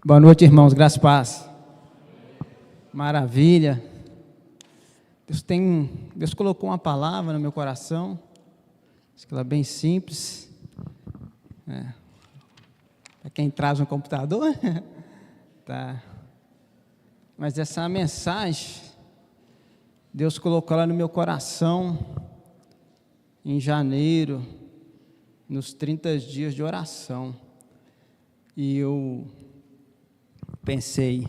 Boa noite, irmãos, graça e paz. Maravilha. Deus colocou uma palavra no meu coração, acho que ela é bem simples, para quem traz um computador, tá. Mas essa mensagem, Deus colocou ela no meu coração, em janeiro, nos 30 dias de oração, e eu pensei,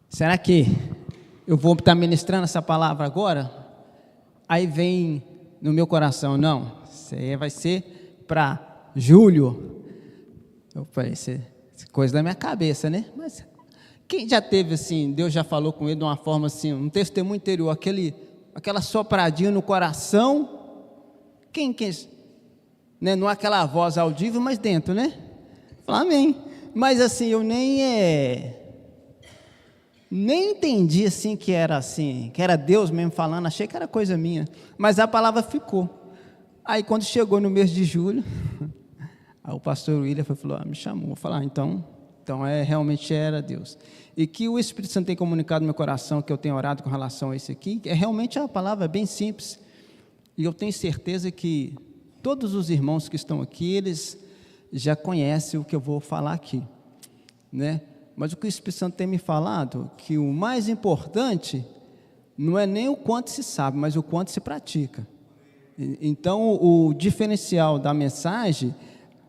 será que eu vou estar ministrando essa palavra agora? Aí vem no meu coração, não, isso aí vai ser para julho. Eu falei, isso é coisa da minha cabeça, né? Mas quem já teve assim, Deus já falou com ele de uma forma assim, um testemunho interior, aquela sopradinha no coração, quem né, não é aquela voz audível, mas dentro, né? Fala, amém. Mas assim, eu nem entendi assim que era Deus mesmo falando, achei que era coisa minha, mas a palavra ficou. Aí quando chegou no mês de julho, aí o pastor William falou, me chamou, falou, então realmente era Deus. E que o Espírito Santo tem comunicado no meu coração, que eu tenho orado com relação a isso aqui, realmente a palavra é bem simples, e eu tenho certeza que todos os irmãos que estão aqui, eles já conhecem o que eu vou falar aqui, né? Mas o que o Espírito Santo tem me falado, que o mais importante não é nem o quanto se sabe, mas o quanto se pratica. Então, o diferencial da mensagem,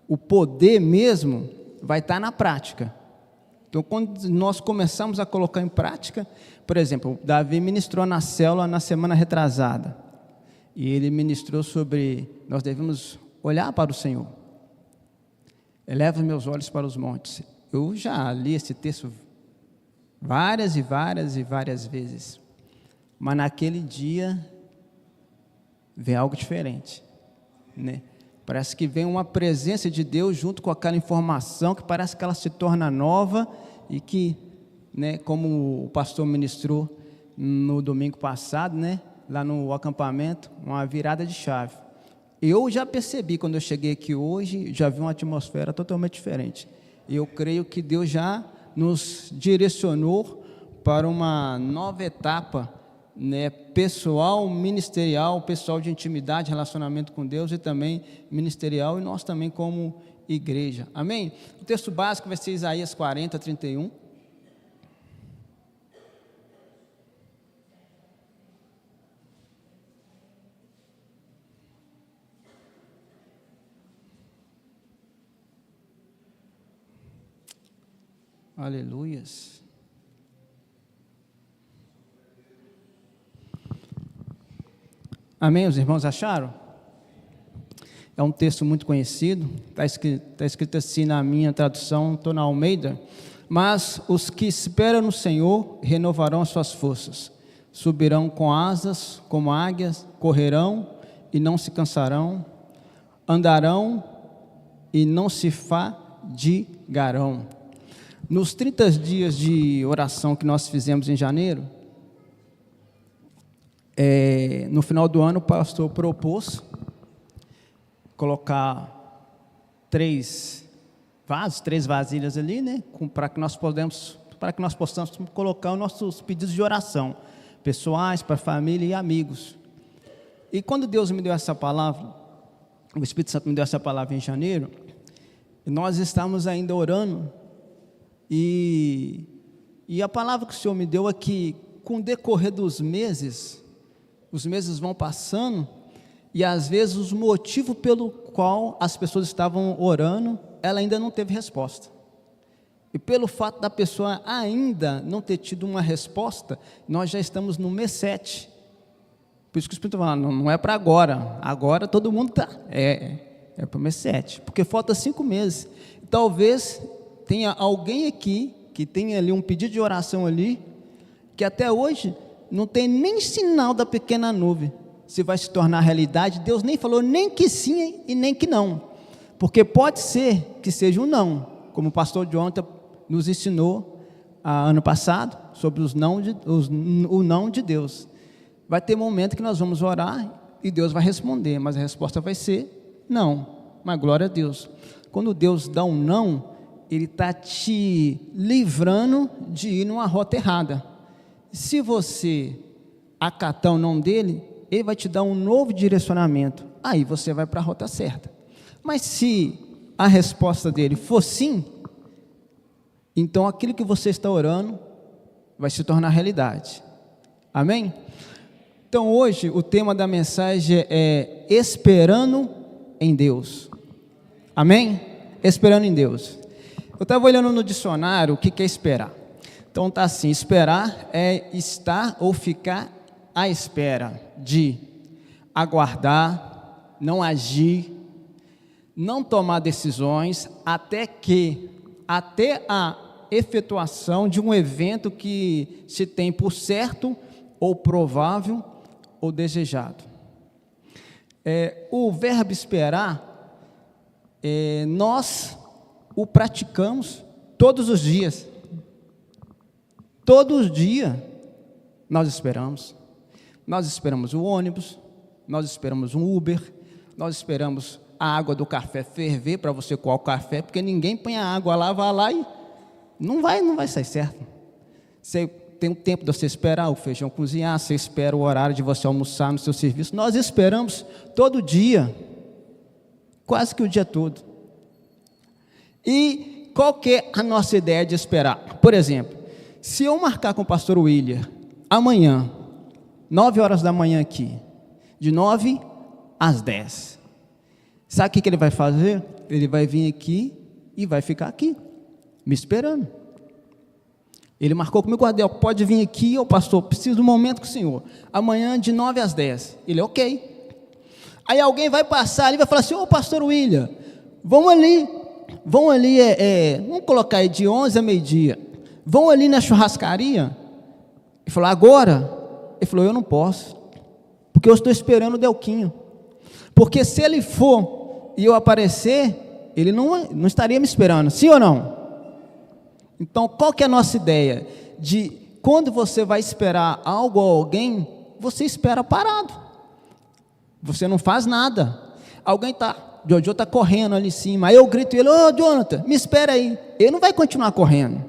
o poder mesmo, vai estar na prática. Então, quando nós começamos a colocar em prática, por exemplo, o Davi ministrou na célula na semana retrasada, e ele ministrou sobre, nós devemos olhar para o Senhor. Eleva meus olhos para os montes. Eu já li esse texto várias vezes, mas naquele dia vem algo diferente, né? Parece que vem uma presença de Deus junto com aquela informação que parece que ela se torna nova e que, né, como o pastor ministrou no domingo passado, né, lá no acampamento, uma virada de chave. Eu já percebi, quando eu cheguei aqui hoje, já vi uma atmosfera totalmente diferente. Eu creio que Deus já nos direcionou para uma nova etapa, né, pessoal, ministerial, pessoal de intimidade, relacionamento com Deus e também ministerial, e nós também como igreja. Amém? O texto básico vai ser Isaías 40, 31. Aleluias. Amém, os irmãos acharam? É um texto muito conhecido, está escrito assim na minha tradução, estou na Almeida. Mas os que esperam no Senhor renovarão as suas forças, subirão com asas como águias, correrão e não se cansarão, andarão e não se fadigarão. Nos 30 dias de oração que nós fizemos em janeiro, no final do ano o pastor propôs colocar 3 vasilhas ali, né, para que nós possamos colocar os nossos pedidos de oração, pessoais, para a família e amigos. E quando Deus me deu essa palavra, o Espírito Santo me deu essa palavra em janeiro, nós estávamos ainda orando, e a palavra que o Senhor me deu é que, com o decorrer dos meses, os meses vão passando, e às vezes os motivos pelo qual as pessoas estavam orando, ela ainda não teve resposta. E pelo fato da pessoa ainda não ter tido uma resposta, nós já estamos no mês 7. Por isso que o Espírito fala, não é para agora todo mundo está, é para o mês 7, porque falta 5 meses. Talvez tenha alguém aqui que tenha ali um pedido de oração ali, que até hoje não tem nem sinal da pequena nuvem, se vai se tornar realidade. Deus nem falou nem que sim e nem que não, porque pode ser que seja um não, como o pastor Jonathan nos ensinou ano passado, sobre o não de Deus. Vai ter momento que nós vamos orar e Deus vai responder, mas a resposta vai ser não. mas glória a Deus. Quando Deus dá um não, Ele está te livrando de ir numa rota errada. Se você acatar o não dele, Ele vai te dar um novo direcionamento, aí você vai para a rota certa. Mas se a resposta dele for sim, então aquilo que você está orando vai se tornar realidade. Amém? Então hoje o tema da mensagem é esperando em Deus. Amém? Esperando em Deus. Eu estava olhando no dicionário o que é esperar. Então está assim: esperar é estar ou ficar à espera de aguardar, não agir, não tomar decisões até a efetuação de um evento que se tem por certo ou provável ou desejado. O verbo esperar, nós o praticamos todos os dias. Todo dia nós esperamos. Nós esperamos o ônibus, nós esperamos um Uber, nós esperamos a água do café ferver para você coar o café, porque ninguém põe a água lá, vai lá e não vai sair certo. Você tem um tempo de você esperar o feijão cozinhar, você espera o horário de você almoçar no seu serviço. Nós esperamos todo dia, quase que o dia todo. E qual que é a nossa ideia de esperar? Por exemplo, se eu marcar com o pastor William amanhã, 9 horas da manhã aqui, de 9 às 10, sabe o que ele vai fazer? Ele vai vir aqui e vai ficar aqui, me esperando. Ele marcou comigo: Guardel, pode vir aqui, pastor, preciso de um momento com o senhor, amanhã de 9 às 10, ele ok. Aí alguém vai passar ali e vai falar assim: pastor William, vão ali, vamos colocar aí de 11 a meio-dia, vão ali na churrascaria. Ele falou: agora? Ele falou: eu não posso, porque eu estou esperando o Delquinho, porque se ele for e eu aparecer, ele não estaria me esperando, sim ou não? Então, qual que é a nossa ideia? De quando você vai esperar algo ou alguém, você espera parado, você não faz nada. Jojo está correndo ali em cima, aí eu grito ele: Jonathan, me espera aí. Ele não vai continuar correndo.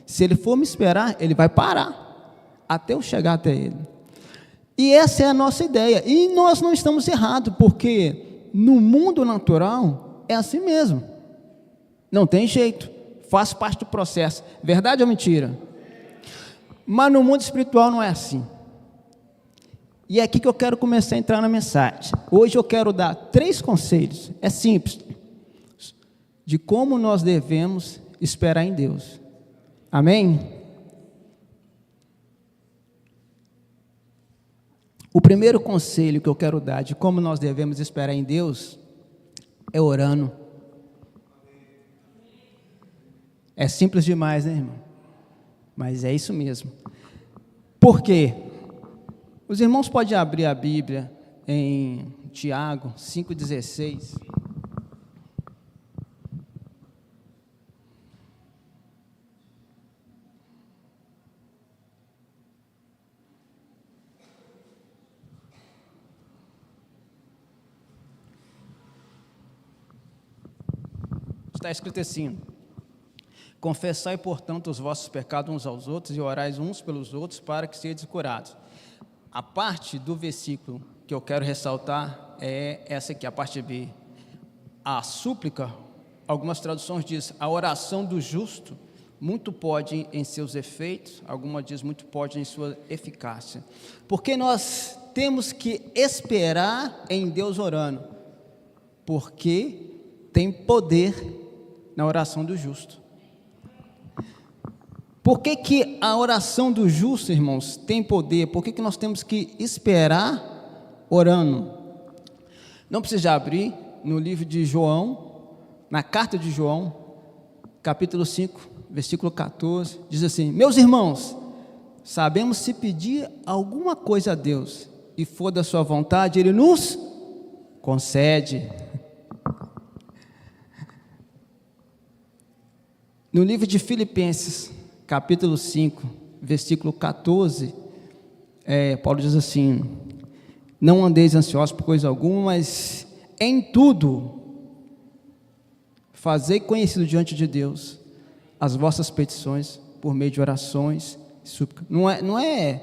Se ele for me esperar, ele vai parar, até eu chegar até ele. E essa é a nossa ideia, e nós não estamos errados, porque no mundo natural é assim mesmo, não tem jeito, faz parte do processo, verdade ou mentira? Mas no mundo espiritual não é assim. E é aqui que eu quero começar a entrar na mensagem. Hoje eu quero dar 3 conselhos, é simples, de como nós devemos esperar em Deus. Amém? O primeiro conselho que eu quero dar de como nós devemos esperar em Deus é orando. É simples demais, né, irmão? Mas é isso mesmo. Por quê? Os irmãos podem abrir a Bíblia em Tiago 5,16. Está escrito assim: confessai, portanto, os vossos pecados uns aos outros e orais uns pelos outros para que sejam curados. A parte do versículo que eu quero ressaltar é essa aqui, a parte B. A súplica, algumas traduções dizem, a oração do justo, muito pode em seus efeitos, algumas dizem muito pode em sua eficácia. Porque nós temos que esperar em Deus orando, porque tem poder na oração do justo. Por que a oração do justo, irmãos, tem poder? Por que nós temos que esperar orando? Não precisa abrir no livro de João, na carta de João, capítulo 5, versículo 14, diz assim: meus irmãos, sabemos se pedir alguma coisa a Deus e for da sua vontade, Ele nos concede. No livro de Filipenses, capítulo 5, versículo 14, Paulo diz assim: não andeis ansiosos por coisa alguma, mas em tudo, fazei conhecido diante de Deus as vossas petições por meio de orações e súplicas. Não é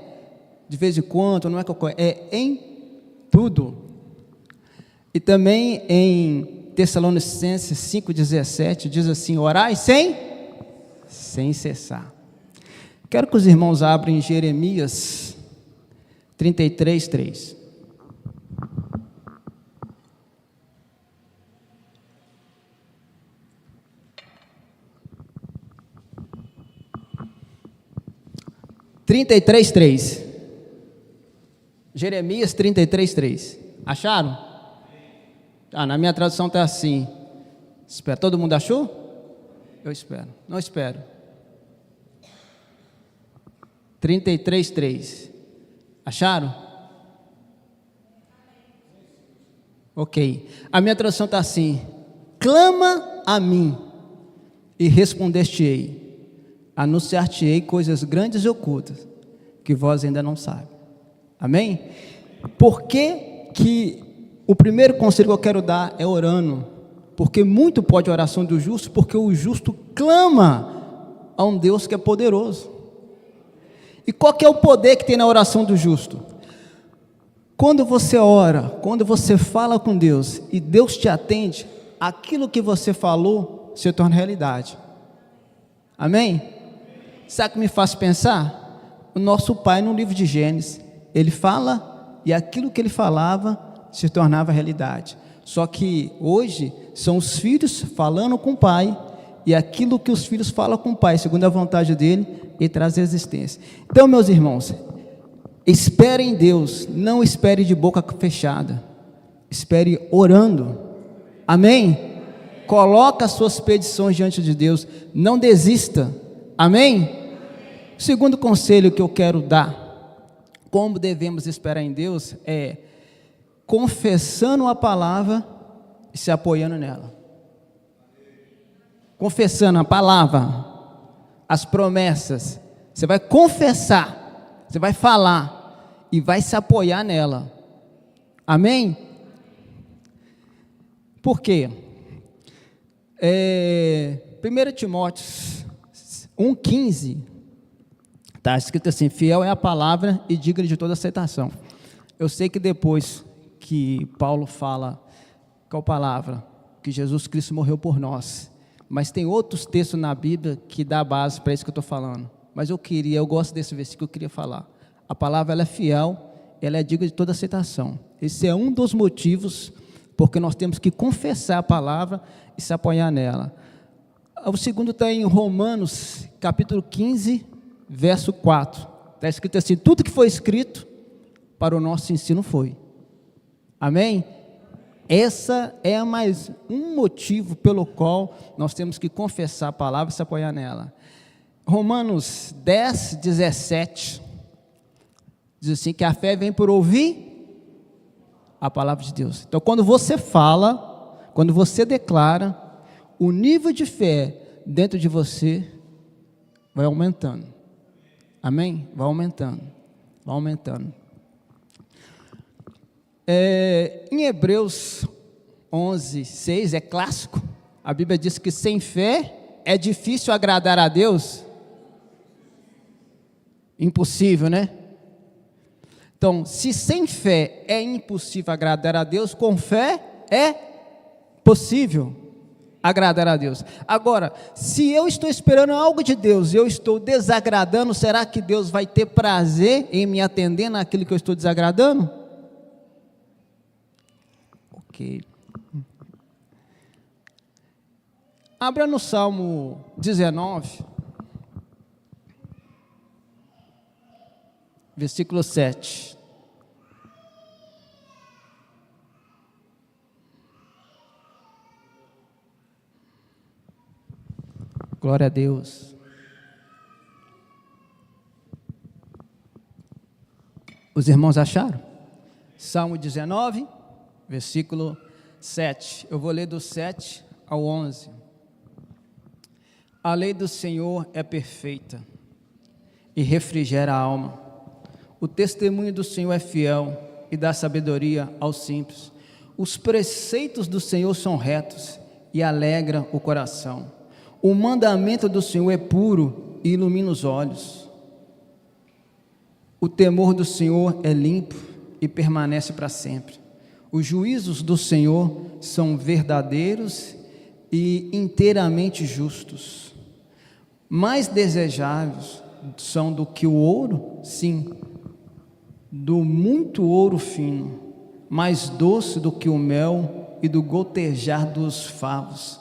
de vez em quando, não é qualquer, é em tudo. E também em Tessalonicenses 5,17 diz assim: orai sem cessar. Quero que os irmãos abram Jeremias 33:3. Jeremias 33:3. Acharam? Na minha tradução está assim. Espera, todo mundo achou? Eu espero. Não espero. 33:3. Acharam? Ok. A minha tradução está assim: clama a mim e respondeste-ei, anunciar-te-ei coisas grandes e ocultas que vós ainda não sabem. Amém? Por que o primeiro conselho que eu quero dar é orando? Porque muito pode a oração do justo, porque o justo clama a um Deus que é poderoso. E qual que é o poder que tem na oração do justo? Quando você ora, quando você fala com Deus e Deus te atende, aquilo que você falou se torna realidade. Amém? Sabe o que me faz pensar? O nosso pai no livro de Gênesis, ele fala e aquilo que ele falava se tornava realidade. Só que hoje são os filhos falando com o pai, e aquilo que os filhos falam com o pai, segundo a vontade dele, ele traz a existência. Então, meus irmãos, espere em Deus, não espere de boca fechada, espere orando. Amém? Coloca as suas petições diante de Deus, não desista. Amém? O segundo conselho que eu quero dar, como devemos esperar em Deus, é confessando a palavra e se apoiando nela. Confessando a palavra, as promessas, você vai confessar, você vai falar e vai se apoiar nela. Amém? Por quê? 1 Timóteo 1,15 está escrito assim: fiel é a palavra e digna de toda aceitação. Eu sei que depois que Paulo fala qual palavra, que Jesus Cristo morreu por nós, mas tem outros textos na Bíblia que dá base para isso que eu estou falando. Mas eu gosto desse versículo, eu queria falar. A palavra, ela é fiel, ela é digna de toda aceitação. Esse é um dos motivos porque nós temos que confessar a palavra e se apoiar nela. O segundo está em Romanos, capítulo 15, verso 4. Está escrito assim: tudo que foi escrito para o nosso ensino foi. Amém? Essa é mais um motivo pelo qual nós temos que confessar a palavra e se apoiar nela. Romanos 10, 17 diz assim, que a fé vem por ouvir a palavra de Deus. Então, quando você fala, quando você declara, o nível de fé dentro de você vai aumentando. Amém? Vai aumentando, vai aumentando. Em Hebreus 11, 6, é clássico. A Bíblia diz que sem fé é difícil agradar a Deus. Impossível, né? Então, se sem fé é impossível agradar a Deus, com fé é possível agradar a Deus. Agora, se eu estou esperando algo de Deus e eu estou desagradando, será que Deus vai ter prazer em me atender naquilo que eu estou desagradando? Ok. Abra no Salmo 19, versículo 7. Glória a Deus. Os irmãos acharam? Salmo 19, versículo 7. Eu vou ler do 7 ao 11. A lei do Senhor é perfeita e refrigera a alma. O testemunho do Senhor é fiel e dá sabedoria aos simples. Os preceitos do Senhor são retos e alegra o coração. O mandamento do Senhor é puro e ilumina os olhos. O temor do Senhor é limpo e permanece para sempre. Os juízos do Senhor são verdadeiros e inteiramente justos. Mais desejáveis são do que o ouro, sim, do muito ouro fino, mais doce do que o mel e do gotejar dos favos.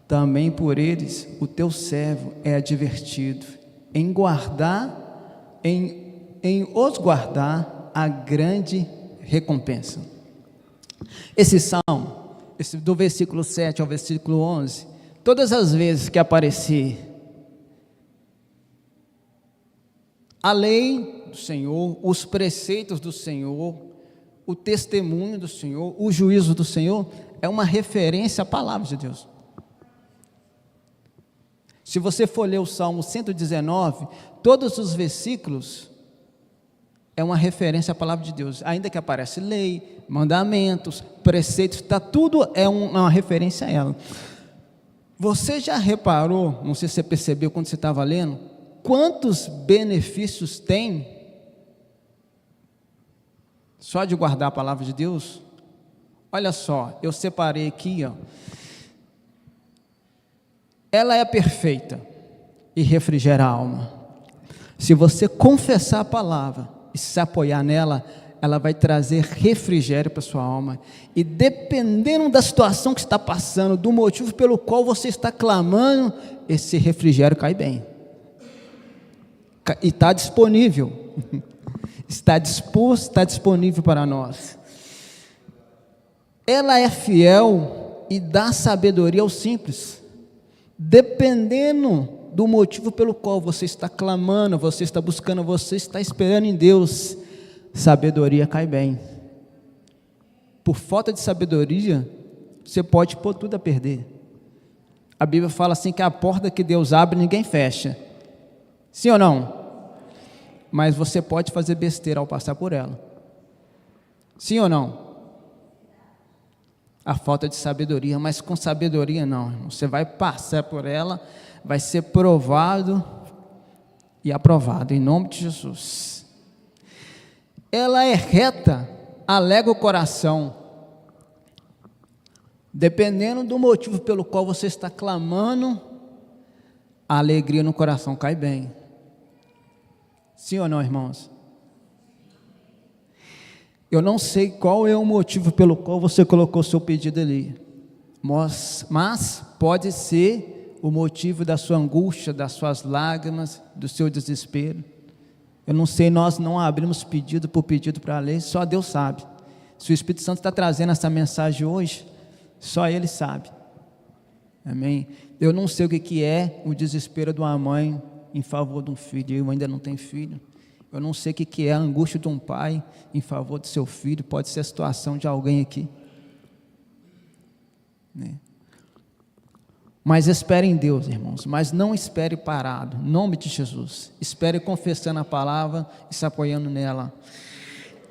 Também por eles o teu servo é advertido, em os guardar a grande recompensa. Esse salmo, do versículo 7 ao versículo 11, todas as vezes que aparecer a lei do Senhor, os preceitos do Senhor, o testemunho do Senhor, o juízo do Senhor, é uma referência à palavra de Deus. Se você for ler o Salmo 119, todos os versículos é uma referência à palavra de Deus, ainda que aparece lei, mandamentos, preceitos, tudo é uma referência a ela. Você já reparou, não sei se você percebeu quando você estava lendo, quantos benefícios tem só de guardar a palavra de Deus? Olha só, eu separei aqui, ó. Ela é perfeita e refrigera a alma. Se você confessar a palavra e se apoiar nela, ela vai trazer refrigério para a sua alma. E dependendo da situação que está passando, do motivo pelo qual você está clamando, esse refrigério cai bem. E está disponível. Está disposto, está disponível para nós. Ela é fiel e dá sabedoria aos simples. Dependendo do motivo pelo qual você está clamando, você está buscando, você está esperando em Deus, sabedoria cai bem. Por falta de sabedoria, você pode pôr tudo a perder. A Bíblia fala assim que a porta que Deus abre, ninguém fecha. Sim ou não? Mas você pode fazer besteira ao passar por ela. Sim ou não? A falta de sabedoria, mas com sabedoria não, você vai passar por ela, vai ser provado e aprovado, em nome de Jesus. Ela é reta, alegra o coração, dependendo do motivo pelo qual você está clamando, a alegria no coração cai bem. Sim ou não, irmãos? Eu não sei qual é o motivo pelo qual você colocou seu pedido ali, mas pode ser o motivo da sua angústia, das suas lágrimas, do seu desespero. Eu não sei, nós não abrimos pedido por pedido para ler, só Deus sabe. Se o Espírito Santo está trazendo essa mensagem hoje, só Ele sabe. Amém? Eu não sei o que é o desespero de uma mãe em favor de um filho, eu ainda não tenho filho. Eu não sei o que é a angústia de um pai em favor do seu filho, pode ser a situação de alguém aqui. Né? Mas espere em Deus, irmãos, mas não espere parado, em nome de Jesus. Espere confessando a palavra e se apoiando nela.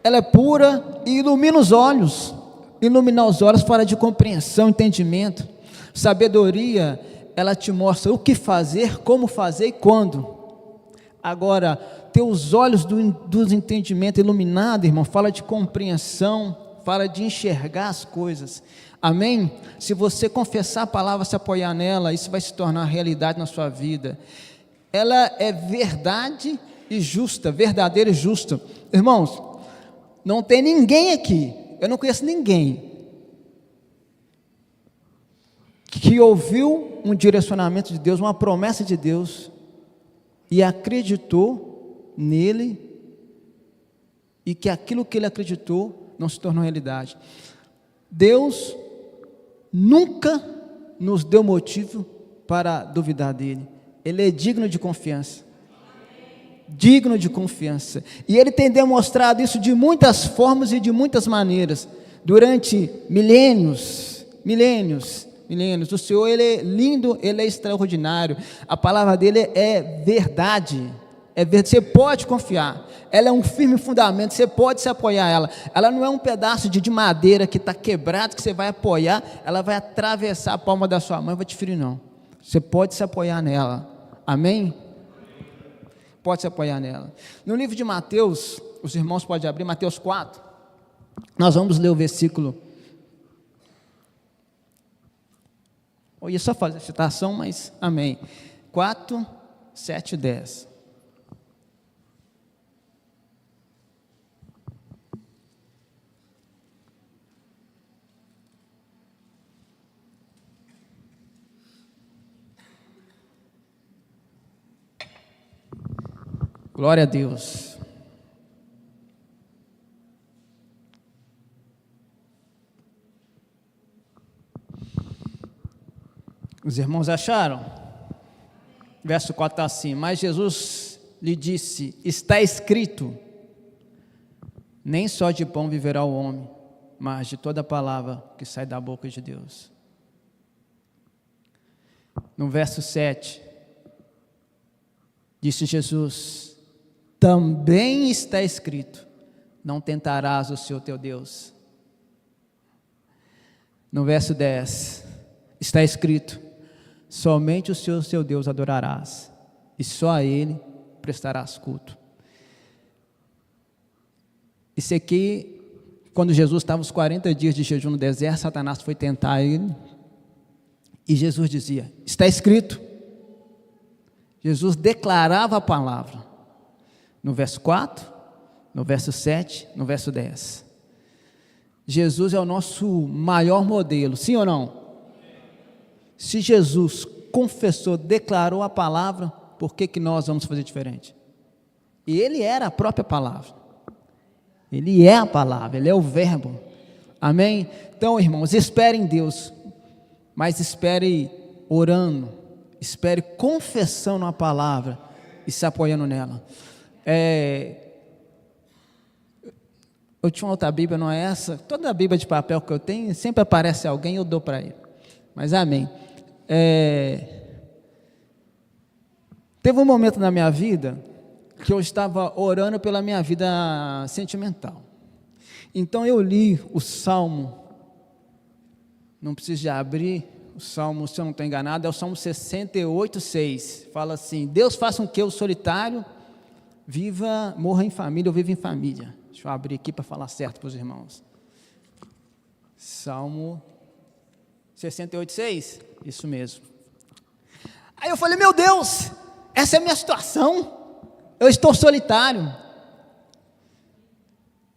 Ela é pura e ilumina os olhos. Iluminar os olhos fala de compreensão, entendimento. Sabedoria, ela te mostra o que fazer, como fazer e quando. Agora, ter os olhos do entendimento iluminado, irmão, fala de compreensão, fala de enxergar as coisas. Amém? Se você confessar a palavra, se apoiar nela, isso vai se tornar realidade na sua vida. Ela é verdade e justa, verdadeira e justa. Irmãos, não tem ninguém aqui, eu não conheço ninguém que ouviu um direcionamento de Deus, uma promessa de Deus e acreditou nele e que aquilo que ele acreditou não se tornou realidade. Deus nunca nos deu motivo para duvidar dele. Ele é digno de confiança. Digno de confiança. E ele tem demonstrado isso de muitas formas e de muitas maneiras. Durante milênios. O Senhor, ele é lindo, ele é extraordinário. A palavra dele é verdade. é verdade, você pode confiar. Ela é um firme fundamento, você pode se apoiar ela. Ela não é um pedaço de madeira que está quebrado, que você vai apoiar, ela vai atravessar a palma da sua mão e vai te ferir, não. Você pode se apoiar nela. Amém? Pode se apoiar nela. No livro de Mateus, os irmãos podem abrir, Mateus 4, nós vamos ler o versículo. Eu ia só fazer a citação, mas amém. 4, 7 e 10. Glória a Deus. Os irmãos acharam? Verso 4 está assim: mas Jesus lhe disse, está escrito, nem só de pão viverá o homem, mas de toda palavra que sai da boca de Deus. No verso 7, disse Jesus, também está escrito, não tentarás o Senhor teu Deus. No verso 10, está escrito, somente o Senhor teu Deus adorarás, e só a Ele prestarás culto. Isso aqui, quando Jesus estava os 40 dias de jejum no deserto, Satanás foi tentar Ele, e Jesus dizia, está escrito. Jesus declarava a palavra, no verso 4, no verso 7, no verso 10. Jesus é o nosso maior modelo, sim ou não? Se Jesus confessou, declarou a palavra, por que nós vamos fazer diferente? E Ele era a própria palavra, Ele é a palavra, Ele é o verbo, amém? Então, irmãos, espere em Deus, mas espere orando, espere confessando a palavra e se apoiando nela. Eu tinha uma outra Bíblia, não é essa? Toda a Bíblia de papel que eu tenho, sempre aparece alguém, eu dou para ele. Mas amém. Teve um momento na minha vida que eu estava orando pela minha vida sentimental. Então eu li o Salmo, não preciso de abrir, o Salmo, se eu não estou enganado, é o Salmo 68, 6. Fala assim, Deus faça com que o solitário morra em família ou viva em família. Deixa eu abrir aqui para falar certo para os irmãos. Salmo 68, 6, isso mesmo. Aí eu falei, meu Deus, essa é a minha situação, eu estou solitário.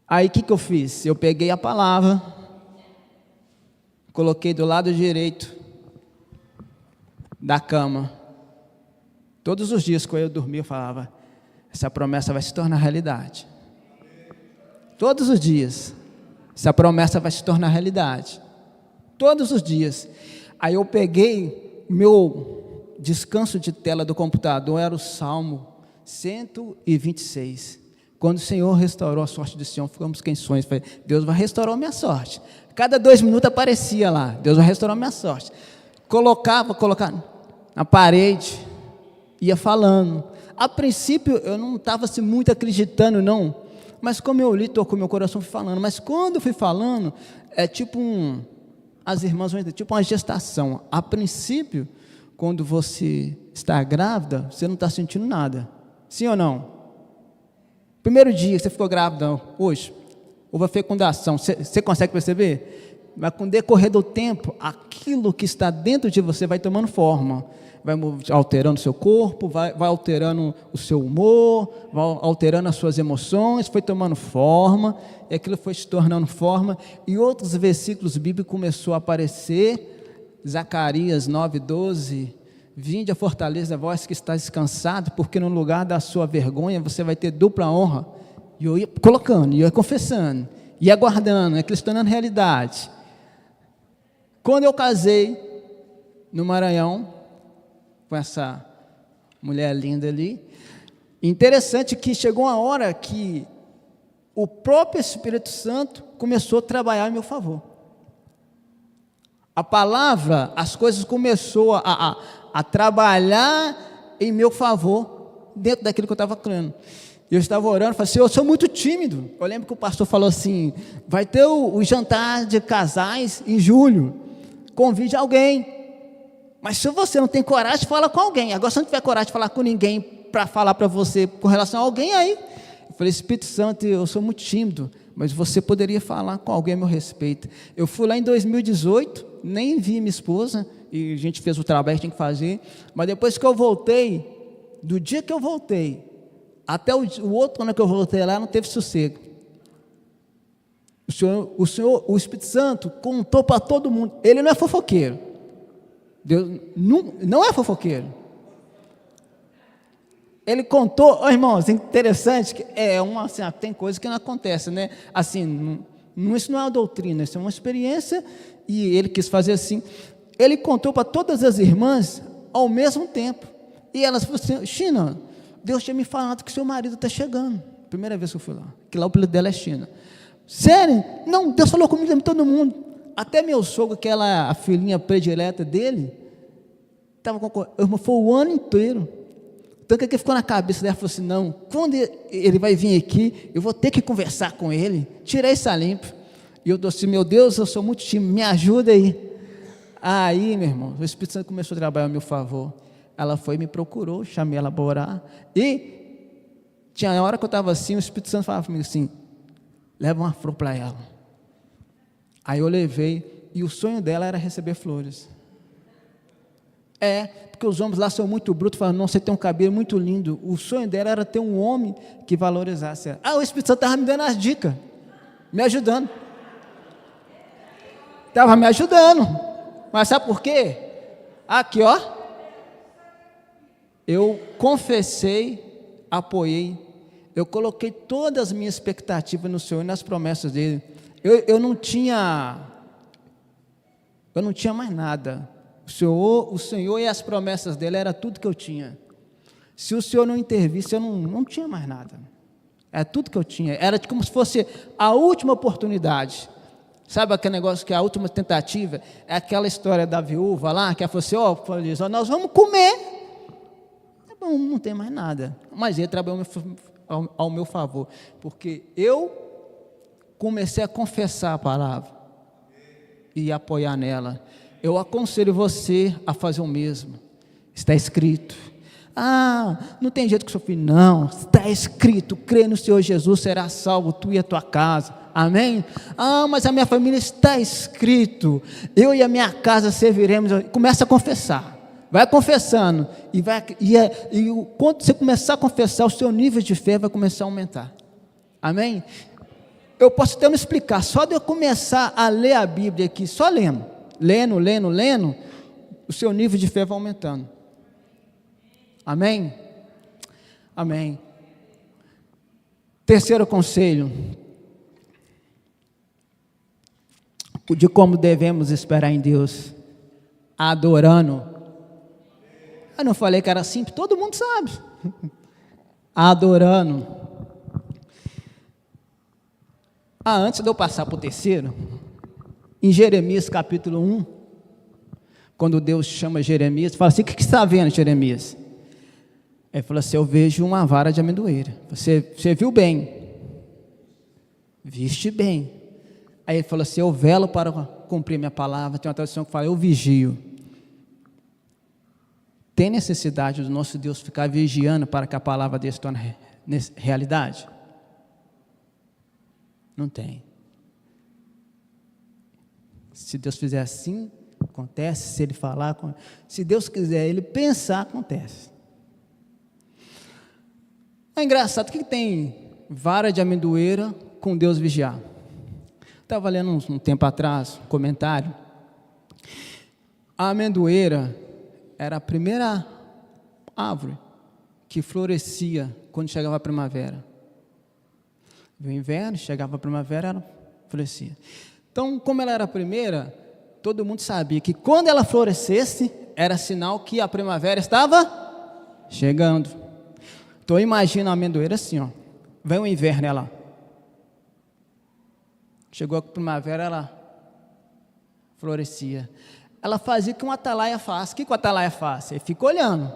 Aí o que eu fiz? Eu peguei a palavra, coloquei do lado direito da cama. Todos os dias quando eu dormia eu falava, essa promessa vai se tornar realidade. Todos os dias, essa promessa vai se tornar realidade. Todos os dias. Aí eu peguei, meu descanso de tela do computador era o Salmo 126. Quando o Senhor restaurou a sorte de Sião, ficamos quem sonha. Falei, Deus vai restaurar a minha sorte. Cada 2 minutos aparecia lá, Deus vai restaurar a minha sorte. Colocava na parede, ia falando. A princípio eu não estava assim, muito acreditando não, mas como eu li, tocou meu coração, fui falando. Mas quando eu fui falando, é tipo as irmãs vão entender, tipo uma gestação. A princípio, quando você está grávida, você não está sentindo nada, sim ou não? Primeiro dia que você ficou grávida, hoje, houve a fecundação, você consegue perceber? Mas com o decorrer do tempo, aquilo que está dentro de você vai tomando forma, vai alterando o seu corpo, vai alterando o seu humor, vai alterando as suas emoções, foi tomando forma, e aquilo foi se tornando forma, e outros versículos bíblicos começou a aparecer, Zacarias 9:12, vinde a fortaleza, vós que está descansado, porque no lugar da sua vergonha, você vai ter dupla honra, e eu ia colocando, e eu ia confessando, ia aguardando, aquilo se tornando realidade. Quando eu casei, no Maranhão, com essa mulher linda ali, interessante que chegou uma hora que o próprio Espírito Santo começou a trabalhar em meu favor. A palavra, as coisas começou a trabalhar em meu favor, dentro daquilo que eu estava crendo. Eu estava orando, falei assim, eu sou muito tímido. Eu lembro que o pastor falou assim, vai ter o jantar de casais em julho, convide alguém. Mas se você não tem coragem, fala com alguém. Agora, se não tiver coragem de falar com ninguém, para falar para você com relação a alguém, aí eu falei, Espírito Santo, eu sou muito tímido, mas você poderia falar com alguém a meu respeito. Eu fui lá em 2018, nem vi minha esposa, e a gente fez o trabalho que tinha que fazer, mas depois que eu voltei, do dia que eu voltei, até o outro ano que eu voltei lá, não teve sossego. O Espírito Santo contou para todo mundo, ele não é fofoqueiro, Deus não é fofoqueiro. Ele contou, oh, irmãos, interessante, que assim, tem coisa que não acontece, né? Assim, isso não é uma doutrina, isso é uma experiência, e ele quis fazer assim. Ele contou para todas as irmãs ao mesmo tempo, e elas falaram assim, China, Deus tinha me falado que seu marido está chegando. Primeira vez que eu fui lá, que lá o apelido dela é China. Sério? Não, Deus falou comigo, todo mundo. Até meu sogro, que era a filhinha predileta dele, estava com foi o ano inteiro. Então, o que ficou na cabeça dela? Falou assim, não, quando ele vai vir aqui, eu vou ter que conversar com ele, tirei isso a limpo. E eu disse, meu Deus, eu sou muito tímido, me ajuda aí. Aí, meu irmão, o Espírito Santo começou a trabalhar a meu favor. Ela foi, me procurou, chamei ela para orar. E tinha hora que eu estava assim, o Espírito Santo falava comigo assim, leva uma flor para ela. Aí eu levei, e o sonho dela era receber flores. Porque os homens lá são muito brutos, falam, não, você tem um cabelo muito lindo. O sonho dela era ter um homem que valorizasse ela. O Espírito Santo estava me dando as dicas, me ajudando. Estava me ajudando. Mas sabe por quê? Aqui, ó. Eu confessei, apoiei, eu coloquei todas as minhas expectativas no Senhor e nas promessas dele. Eu não tinha mais nada. O Senhor e as promessas dele era tudo que eu tinha. Se o Senhor não intervisse, eu não tinha mais nada. É tudo que eu tinha. Era como se fosse a última oportunidade. Sabe aquele negócio que é a última tentativa? É aquela história da viúva lá, que ela falou assim, nós vamos comer. É bom, não tem mais nada. Mas ele trabalhou ao meu favor, porque eu comecei a confessar a palavra e apoiar nela. Eu aconselho você a fazer o mesmo. Está escrito. Não tem jeito que seu filho. Não, está escrito. Crê no Senhor Jesus, será salvo, tu e a tua casa. Amém? Mas a minha família, está escrito. Eu e a minha casa serviremos. Começa a confessar. Vai confessando. Quando você começar a confessar, o seu nível de fé vai começar a aumentar. Amém? Eu posso até não explicar. Só de eu começar a ler a Bíblia aqui, só lendo, o seu nível de fé vai aumentando. Amém? Amém. Terceiro conselho, de como devemos esperar em Deus, adorando. Eu não falei que era simples, todo mundo sabe. Adorando. Antes de eu passar para o terceiro, em Jeremias capítulo 1, quando Deus chama Jeremias, fala assim, o que você está vendo, Jeremias? Ele falou assim, eu vejo uma vara de amendoeira. Você viu bem? Viste bem. Aí ele falou assim, eu velo para cumprir minha palavra. Tem uma tradução que fala, eu vigio. Tem necessidade do nosso Deus ficar vigiando para que a palavra dele se torne realidade? Não tem. Se Deus fizer assim, acontece. Se Ele falar, se Deus quiser, Ele pensar, acontece. É engraçado, o que tem vara de amendoeira com Deus vigiar? Estava lendo um tempo atrás, um comentário. A amendoeira era a primeira árvore que florescia quando chegava a primavera. O inverno, chegava a primavera, ela florescia. Então, como ela era a primeira, todo mundo sabia que quando ela florescesse, era sinal que a primavera estava chegando. Então, imagina a amendoeira assim, ó. Vem o inverno, ela. Chegou a primavera, ela florescia. Ela fazia o que um atalaia faz. O que o atalaia faz? Ele fica olhando.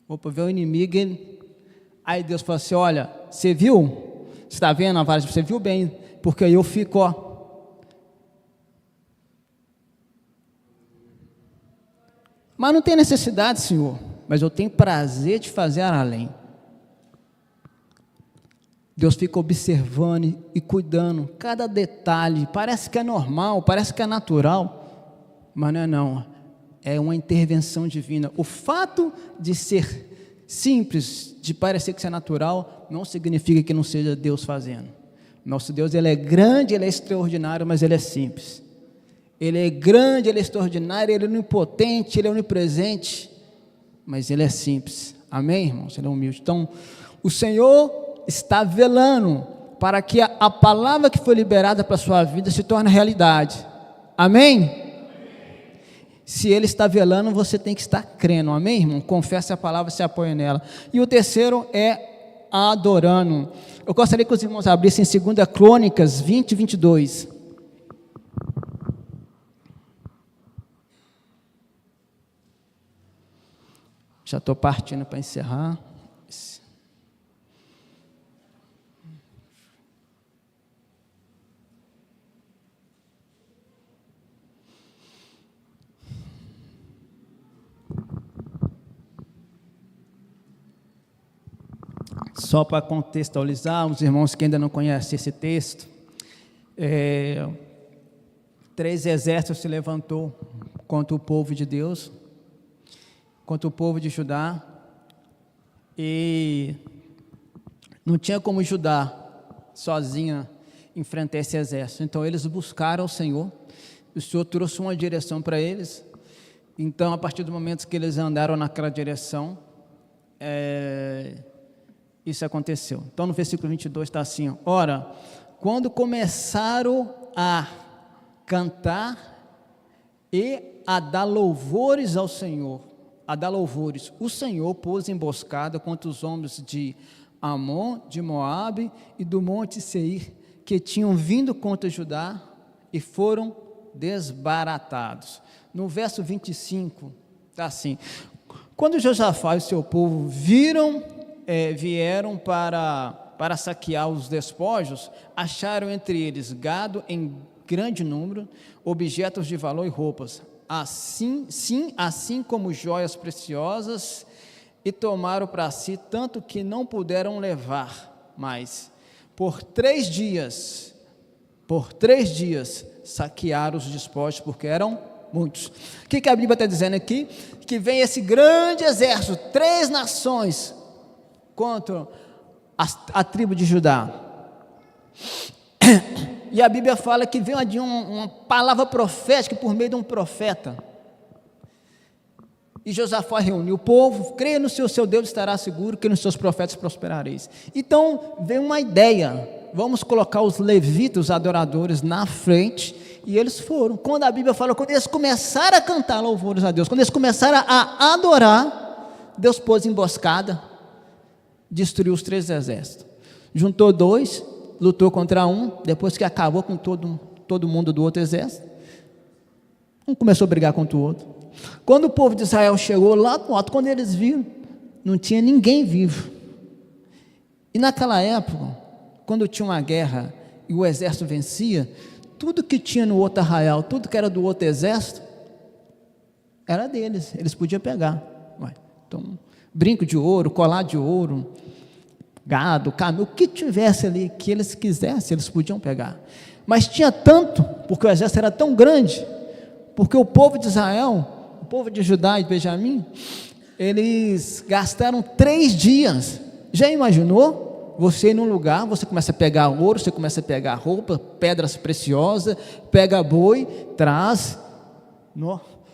Opa, veio o inimigo, aí Deus falou assim, olha, você viu? Você está vendo a vara? Você viu bem? Porque eu fico, ó. Mas não tem necessidade, Senhor, mas eu tenho prazer de fazer além. Deus fica observando e cuidando, cada detalhe, parece que é normal, parece que é natural, mas não é não, é uma intervenção divina. O fato de ser simples, de parecer que isso é natural, não significa que não seja Deus fazendo. Nosso Deus, Ele é grande, Ele é extraordinário, mas Ele é simples. Ele é grande, Ele é extraordinário, Ele é onipotente, Ele é onipresente, mas Ele é simples. Amém, irmãos? Ele é humilde. Então, o Senhor está velando para que a palavra que foi liberada para a sua vida se torne realidade. Amém? Se Ele está velando, você tem que estar crendo. Amém, irmão? Confesse a palavra, se apoia nela. E o terceiro é adorando. Eu gostaria que os irmãos abrissem 2 Crônicas 20, 22. Já estou partindo para encerrar. Só para contextualizar, os irmãos que ainda não conhecem esse texto, 3 exércitos se levantou contra o povo de Deus, contra o povo de Judá, e não tinha como Judá sozinha enfrentar esse exército. Então eles buscaram o Senhor trouxe uma direção para eles. Então, a partir do momento que eles andaram naquela direção, isso aconteceu. Então, no versículo 22 está assim, ó, ora, quando começaram a cantar e a dar louvores ao Senhor, o Senhor pôs emboscada contra os homens de Amon, de Moabe e do monte Seir, que tinham vindo contra Judá e foram desbaratados. No verso 25, está assim, quando Josafá e o seu povo vieram para saquear os despojos, acharam entre eles gado em grande número, objetos de valor e roupas, assim como joias preciosas, e tomaram para si tanto que não puderam levar mais. Por 3 dias saquearam os despojos, porque eram muitos. O que a Bíblia está dizendo aqui? Que vem esse grande exército, 3 nações, contra a tribo de Judá. E a Bíblia fala que vem uma palavra profética por meio de um profeta. E Josafá reuniu o povo, creia no seu Deus estará seguro, que nos seus profetas prosperareis. Então, veio uma ideia, vamos colocar os levitas, os adoradores, na frente, e eles foram. Quando a Bíblia fala, quando eles começaram a cantar louvores a Deus, quando eles começaram a adorar, Deus pôs emboscada, destruiu os 3 exércitos. Juntou 2, lutou contra um, depois que acabou com todo mundo do outro exército, um começou a brigar contra o outro. Quando o povo de Israel chegou lá no alto, quando eles viram, não tinha ninguém vivo. E naquela época, quando tinha uma guerra e o exército vencia, tudo que tinha no outro arraial, tudo que era do outro exército, era deles, eles podiam pegar. Então, brinco de ouro, colar de ouro, gado, camelo, o que tivesse ali que eles quisessem, eles podiam pegar. Mas tinha tanto, porque o exército era tão grande, porque o povo de Israel, o povo de Judá e de Benjamim, eles gastaram 3 dias. Já imaginou? Você ir num lugar, você começa a pegar ouro, você começa a pegar roupa, pedras preciosas, pega boi, traz,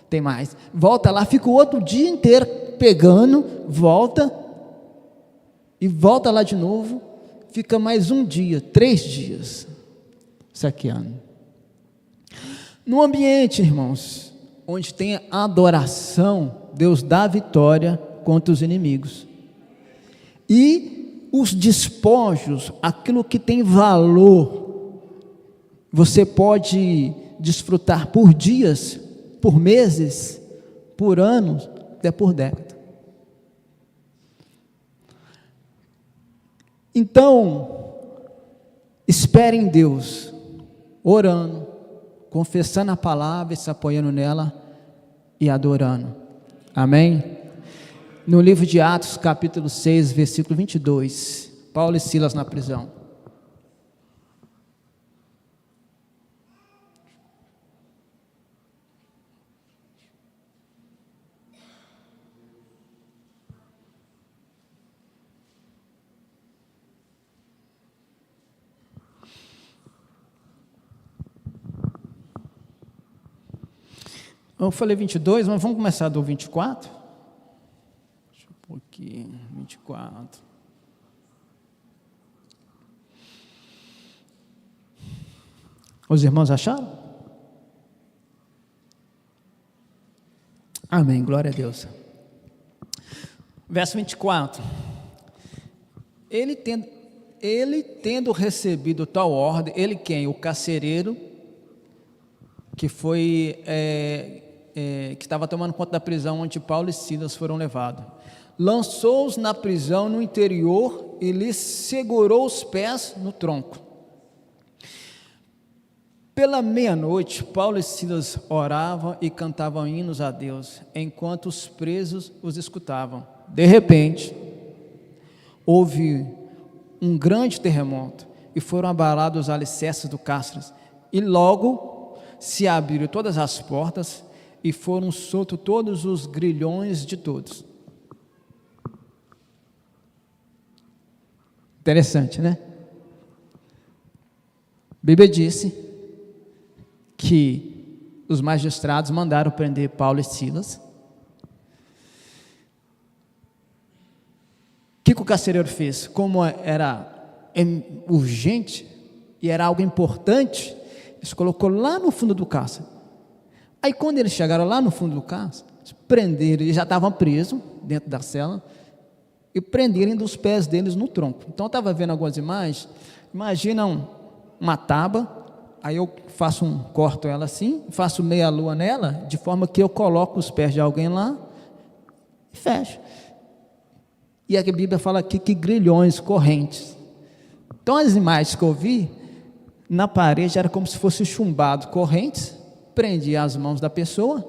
tem mais, volta lá, fica o outro dia inteiro pegando, volta lá de novo, fica mais um dia, 3 dias, saqueando. No ambiente, irmãos, onde tem adoração, Deus dá vitória contra os inimigos. E os despojos, aquilo que tem valor, você pode desfrutar por dias, por meses, por anos, até por décadas. Então, espere em Deus, orando, confessando a palavra, se apoiando nela e adorando. Amém? No livro de Atos, capítulo 6, versículo 22, Paulo e Silas na prisão. Eu falei 22, mas vamos começar do 24? Deixa eu pôr aqui, 24. Os irmãos acharam? Amém, glória a Deus. Verso 24. Ele tendo recebido tal ordem, ele quem? O carcereiro, que foi... que estava tomando conta da prisão onde Paulo e Silas foram levados. Lançou-os na prisão no interior e lhes segurou os pés no tronco. Pela meia-noite, Paulo e Silas oravam e cantavam hinos a Deus, enquanto os presos os escutavam. De repente, houve um grande terremoto e foram abalados os alicerces do cárcere, e logo se abriram todas as portas e foram soltos todos os grilhões de todos. Interessante, né? A Bíblia disse que os magistrados mandaram prender Paulo e Silas. O que o carcereiro fez? Como era urgente e era algo importante, eles colocou lá no fundo do cárcere. Aí quando eles chegaram lá no fundo do cárcere, prenderam, eles já estavam presos dentro da cela, e prenderam dos pés deles no tronco. Então eu estava vendo algumas imagens, imagina uma tábua, aí eu corto ela assim, faço meia lua nela, de forma que eu coloco os pés de alguém lá, e fecho. E a Bíblia fala aqui que grilhões, correntes. Então as imagens que eu vi, na parede era como se fosse chumbado, correntes, prendia as mãos da pessoa,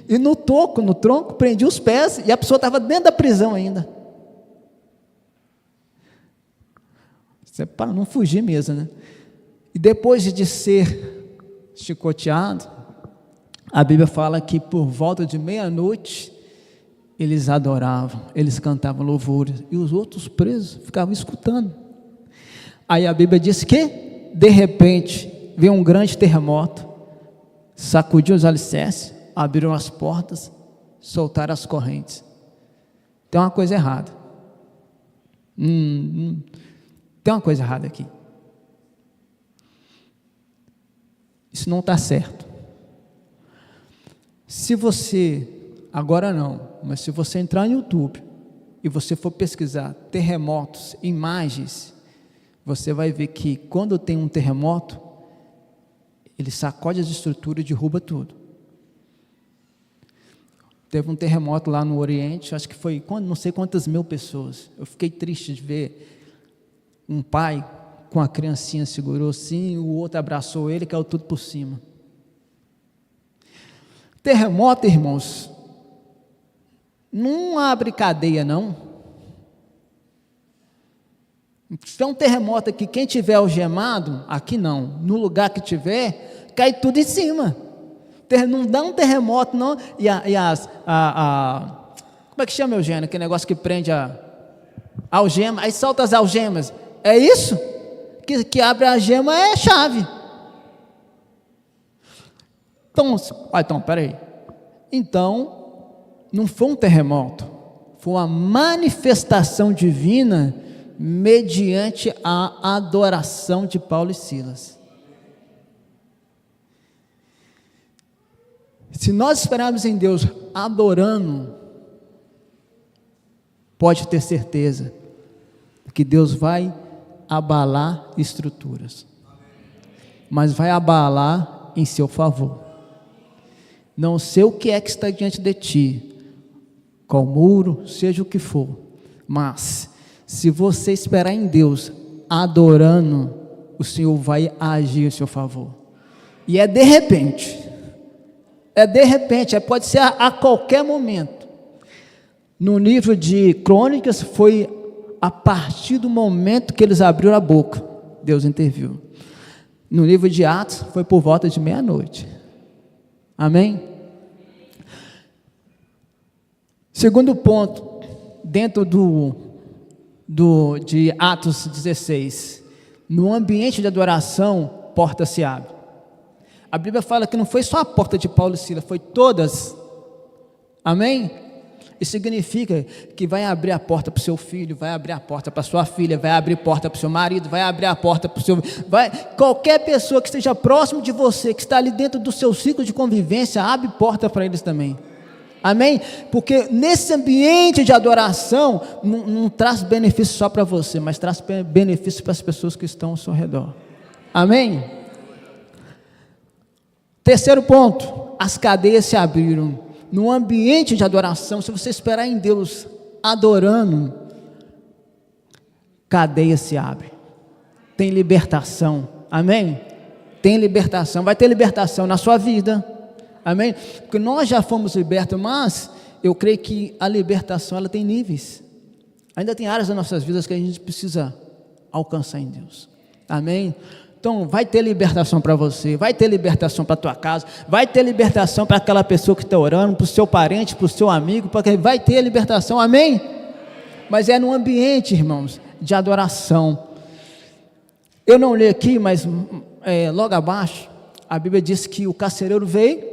e no tronco, prendia os pés, e a pessoa estava dentro da prisão ainda. Isso é para não fugir mesmo, né? E depois de ser chicoteado, a Bíblia fala que por volta de meia-noite, eles adoravam, eles cantavam louvores, e os outros presos ficavam escutando. Aí a Bíblia diz que, de repente, veio um grande terremoto, sacudiu os alicerces, abriram as portas, soltaram as correntes. Tem uma coisa errada. Tem uma coisa errada aqui. Isso não está certo. Se você, agora não, mas se você entrar no YouTube e você for pesquisar terremotos, imagens, você vai ver que quando tem um terremoto, ele sacode as estruturas e derruba tudo. Teve um terremoto lá no Oriente, acho que foi, não sei quantas mil pessoas. Eu fiquei triste de ver um pai com a criancinha, segurou assim, o outro abraçou ele, caiu tudo por cima. Terremoto, irmãos, não abre cadeia, não. Se é um terremoto aqui, quem tiver algemado, aqui não, no lugar que tiver, cai tudo em cima. Não dá um terremoto, não. Como é que chama, Eugênio? Aquele negócio que prende a algema, aí solta as algemas. É isso? Que abre a gema é chave. Então, peraí. Então, não foi um terremoto, foi uma manifestação divina mediante a adoração de Paulo e Silas. Se nós esperarmos em Deus adorando, pode ter certeza que Deus vai abalar estruturas, mas vai abalar em seu favor. Não sei o que é que está diante de ti, qual muro, seja o que for, mas Se você esperar em Deus, adorando, o Senhor vai agir em seu favor. E é de repente, pode ser a qualquer momento. No livro de Crônicas, foi a partir do momento que eles abriram a boca, Deus interviu. No livro de Atos, foi por volta de meia-noite. Amém? Segundo ponto, dentro de Atos 16, no ambiente de adoração, porta se abre. A Bíblia fala que não foi só a porta de Paulo e Silas, foi todas. Amém? Isso significa que vai abrir a porta para o seu filho, vai abrir a porta para a sua filha, vai abrir a porta para o seu marido, vai abrir a porta para o seu... qualquer pessoa que esteja próximo de você, que está ali dentro do seu ciclo de convivência, abre porta para eles também. Amém? Porque nesse ambiente de adoração, não traz benefício só para você, mas traz benefício para as pessoas que estão ao seu redor. Amém? Terceiro ponto, as cadeias se abriram. No ambiente de adoração, se você esperar em Deus adorando, cadeia se abre. Tem libertação. Amém? Tem libertação. Vai ter libertação na sua vida. Amém? Porque nós já fomos libertos, mas eu creio que a libertação ela tem níveis. Ainda tem áreas das nossas vidas que a gente precisa alcançar em Deus. Amém? Então vai ter libertação para você, vai ter libertação para a tua casa, vai ter libertação para aquela pessoa que está orando, para o seu parente, para o seu amigo, porque vai ter libertação, amém? Mas é num ambiente, irmãos, de adoração. Eu não li aqui, mas logo abaixo, a Bíblia diz que o carcereiro veio,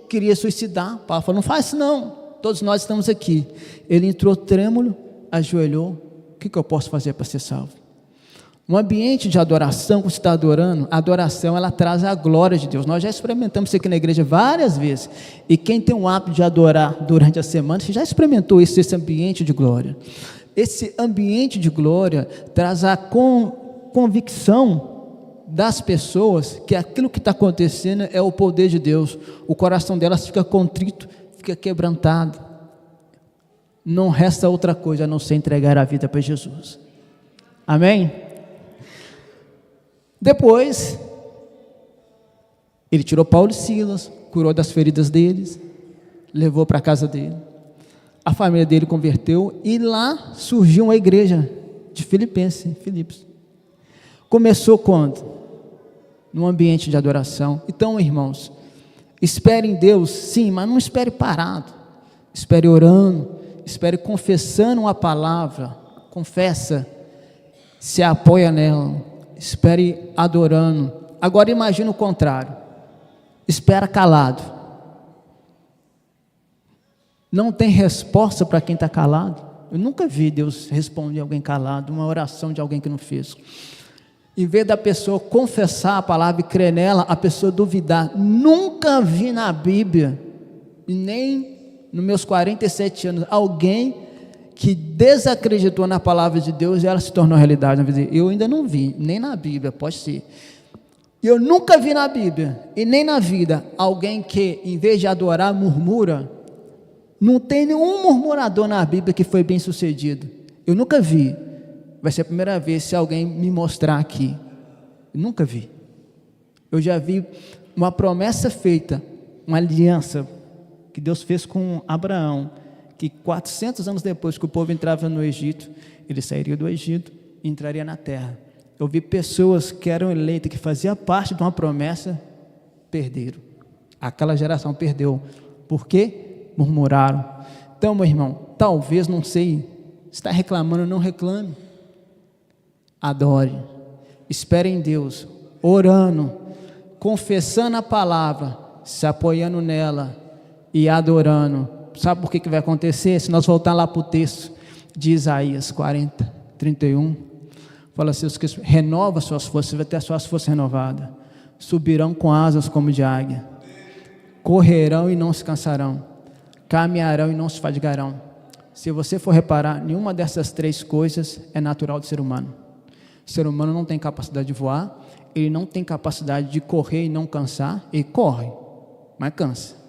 queria suicidar. Paulo falou, não faz isso não, todos nós estamos aqui. Ele entrou trêmulo, ajoelhou, o que eu posso fazer para ser salvo? Um ambiente de adoração, quando você está adorando, a adoração ela traz a glória de Deus. Nós já experimentamos isso aqui na igreja várias vezes. E quem tem o hábito de adorar durante a semana, você já experimentou esse ambiente de glória. Esse ambiente de glória traz a convicção das pessoas que aquilo que está acontecendo é o poder de Deus. O coração delas fica contrito, fica quebrantado. Não resta outra coisa a não ser entregar a vida para Jesus. Amém? Depois, ele tirou Paulo e Silas, curou das feridas deles, levou para a casa dele. A família dele converteu e lá surgiu uma igreja de Filipos. Começou quando? Num ambiente de adoração. Então, irmãos, espere em Deus, sim, mas não espere parado. Espere orando, espere confessando uma palavra, confessa, se apoia nela. Espere adorando. Agora imagine o contrário. Espera calado. Não tem resposta para quem está calado. Eu nunca vi Deus responder alguém calado, uma oração de alguém que não fez. Em vez da pessoa confessar a palavra e crer nela, a pessoa duvidar. Nunca vi na Bíblia, e nem nos meus 47 anos, alguém que desacreditou na palavra de Deus e ela se tornou realidade. Eu ainda não vi, nem na Bíblia, pode ser. Eu nunca vi na Bíblia, e nem na vida, alguém que, em vez de adorar, murmura. Não tem nenhum murmurador na Bíblia que foi bem sucedido. Eu nunca vi. Vai ser a primeira vez se alguém me mostrar aqui. Eu nunca vi. Eu já vi uma promessa feita, uma aliança que Deus fez com Abraão, que 400 anos depois que o povo entrava no Egito, ele sairia do Egito e entraria na terra. Eu vi pessoas que eram eleitas, que faziam parte de uma promessa, perderam. Aquela geração perdeu. Por quê? Murmuraram. Então, meu irmão, talvez, não sei, está reclamando, não reclame. Adore. Espere em Deus, orando, confessando a palavra, se apoiando nela e adorando. Sabe por que vai acontecer? Se nós voltar lá para o texto de Isaías 40, 31, fala assim, os que renovam suas forças, vai ter as suas forças renovadas, subirão com asas como de águia, correrão e não se cansarão, caminharão e não se fadigarão. Se você for reparar, nenhuma dessas três coisas é natural do ser humano. O ser humano não tem capacidade de voar, ele não tem capacidade de correr e não cansar, ele corre, mas cansa.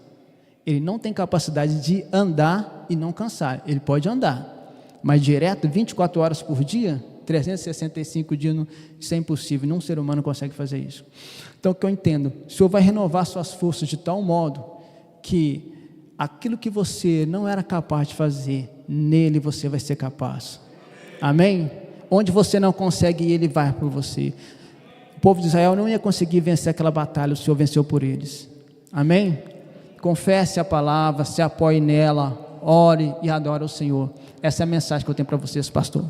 Ele não tem capacidade de andar e não cansar. Ele pode andar, Mas direto, 24 horas por dia, 365 dias, isso é impossível, nenhum ser humano consegue fazer isso. Então, o que eu entendo, o Senhor vai renovar suas forças de tal modo que aquilo que você não era capaz de fazer, nele você vai ser capaz. Amém? Onde você não consegue ir, Ele vai por você. O povo de Israel não ia conseguir vencer aquela batalha, o Senhor venceu por eles. Amém? Confesse a palavra, se apoie nela, ore e adore o Senhor. Essa é a mensagem que eu tenho para vocês, pastor.